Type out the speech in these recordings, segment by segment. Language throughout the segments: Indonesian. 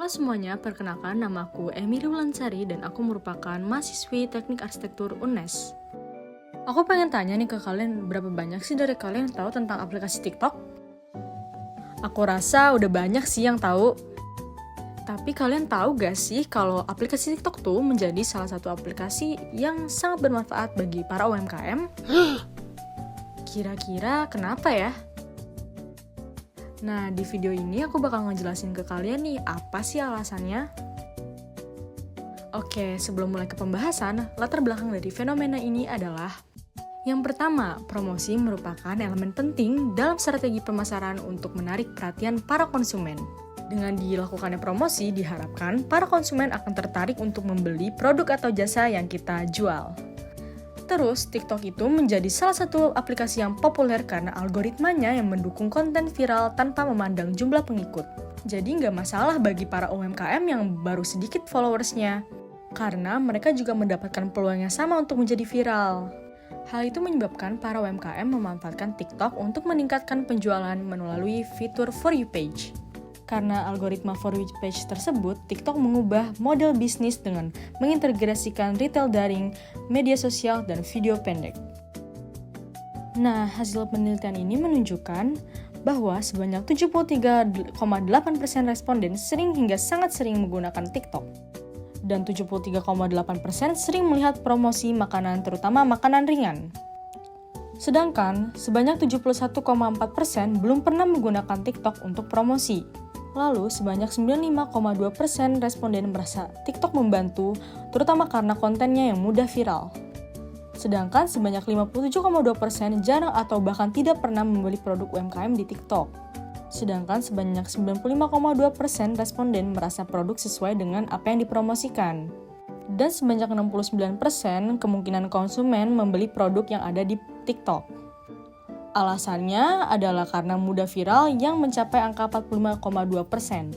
Halo semuanya, perkenalkan namaku Emily Wulansari dan aku merupakan mahasiswi Teknik Arsitektur UNES. Aku pengen tanya nih ke kalian, berapa banyak sih dari kalian yang tahu tentang aplikasi TikTok? Aku rasa udah banyak sih yang tahu. Tapi kalian tahu gak sih kalau aplikasi TikTok tuh menjadi salah satu aplikasi yang sangat bermanfaat bagi para UMKM? Kira-kira kenapa ya? Nah, di video ini aku bakal ngejelasin ke kalian nih, apa sih alasannya? Oke, sebelum mulai ke pembahasan, latar belakang dari fenomena ini adalah yang pertama, promosi merupakan elemen penting dalam strategi pemasaran untuk menarik perhatian para konsumen. Dengan dilakukannya promosi, diharapkan para konsumen akan tertarik untuk membeli produk atau jasa yang kita jual. Terus, TikTok itu menjadi salah satu aplikasi yang populer karena algoritmanya yang mendukung konten viral tanpa memandang jumlah pengikut. Jadi nggak masalah bagi para UMKM yang baru sedikit followersnya, karena mereka juga mendapatkan peluang yang sama untuk menjadi viral. Hal itu menyebabkan para UMKM memanfaatkan TikTok untuk meningkatkan penjualan melalui fitur For You page. Karena algoritma For You page tersebut, TikTok mengubah model bisnis dengan mengintegrasikan retail daring, media sosial, dan video pendek. Nah, hasil penelitian ini menunjukkan bahwa sebanyak 73,8% responden sering hingga sangat sering menggunakan TikTok. Dan 73,8% sering melihat promosi makanan, terutama makanan ringan. Sedangkan, sebanyak 71,4% belum pernah menggunakan TikTok untuk promosi. Lalu, sebanyak 95,2% responden merasa TikTok membantu, terutama karena kontennya yang mudah viral. Sedangkan, sebanyak 57,2% jarang atau bahkan tidak pernah membeli produk UMKM di TikTok. Sedangkan, sebanyak 95,2% responden merasa produk sesuai dengan apa yang dipromosikan. Dan sebanyak 69% kemungkinan konsumen membeli produk yang ada di TikTok. Alasannya adalah karena mudah viral yang mencapai angka 45,2%.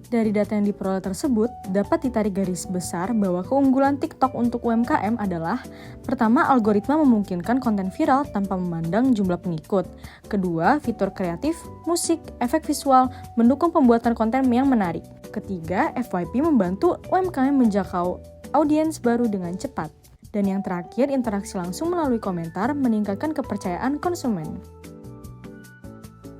Dari data yang diperoleh tersebut, dapat ditarik garis besar bahwa keunggulan TikTok untuk UMKM adalah: pertama, algoritma memungkinkan konten viral tanpa memandang jumlah pengikut. Kedua, fitur kreatif, musik, efek visual mendukung pembuatan konten yang menarik. Ketiga, FYP membantu UMKM menjangkau audiens baru dengan cepat. Dan yang terakhir, interaksi langsung melalui komentar meningkatkan kepercayaan konsumen.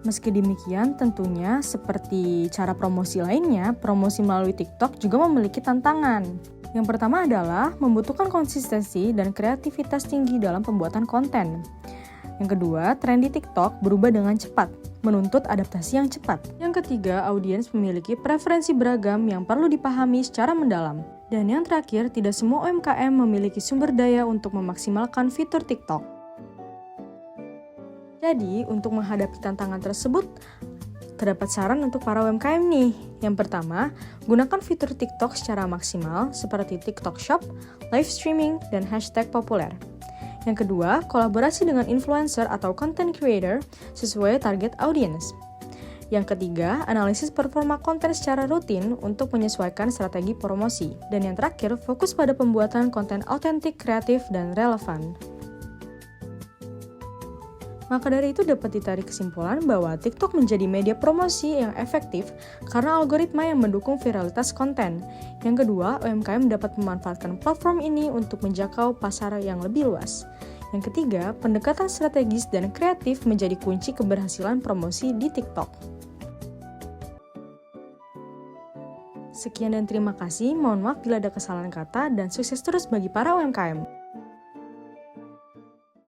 Meski demikian, tentunya seperti cara promosi lainnya, promosi melalui TikTok juga memiliki tantangan. Yang pertama adalah membutuhkan konsistensi dan kreativitas tinggi dalam pembuatan konten. Yang kedua, tren di TikTok berubah dengan cepat, menuntut adaptasi yang cepat. Yang ketiga, audiens memiliki preferensi beragam yang perlu dipahami secara mendalam. Dan yang terakhir, tidak semua UMKM memiliki sumber daya untuk memaksimalkan fitur TikTok. Jadi, untuk menghadapi tantangan tersebut, terdapat saran untuk para UMKM nih. Yang pertama, gunakan fitur TikTok secara maksimal seperti TikTok Shop, live streaming, dan hashtag populer. Yang kedua, kolaborasi dengan influencer atau content creator sesuai target audience. Yang ketiga, analisis performa konten secara rutin untuk menyesuaikan strategi promosi. Dan yang terakhir, fokus pada pembuatan konten autentik, kreatif, dan relevan. Maka dari itu dapat ditarik kesimpulan bahwa TikTok menjadi media promosi yang efektif karena algoritma yang mendukung viralitas konten. Yang kedua, UMKM dapat memanfaatkan platform ini untuk menjangkau pasar yang lebih luas. Yang ketiga, pendekatan strategis dan kreatif menjadi kunci keberhasilan promosi di TikTok. Sekian dan terima kasih, mohon maaf bila ada kesalahan kata dan sukses terus bagi para UMKM.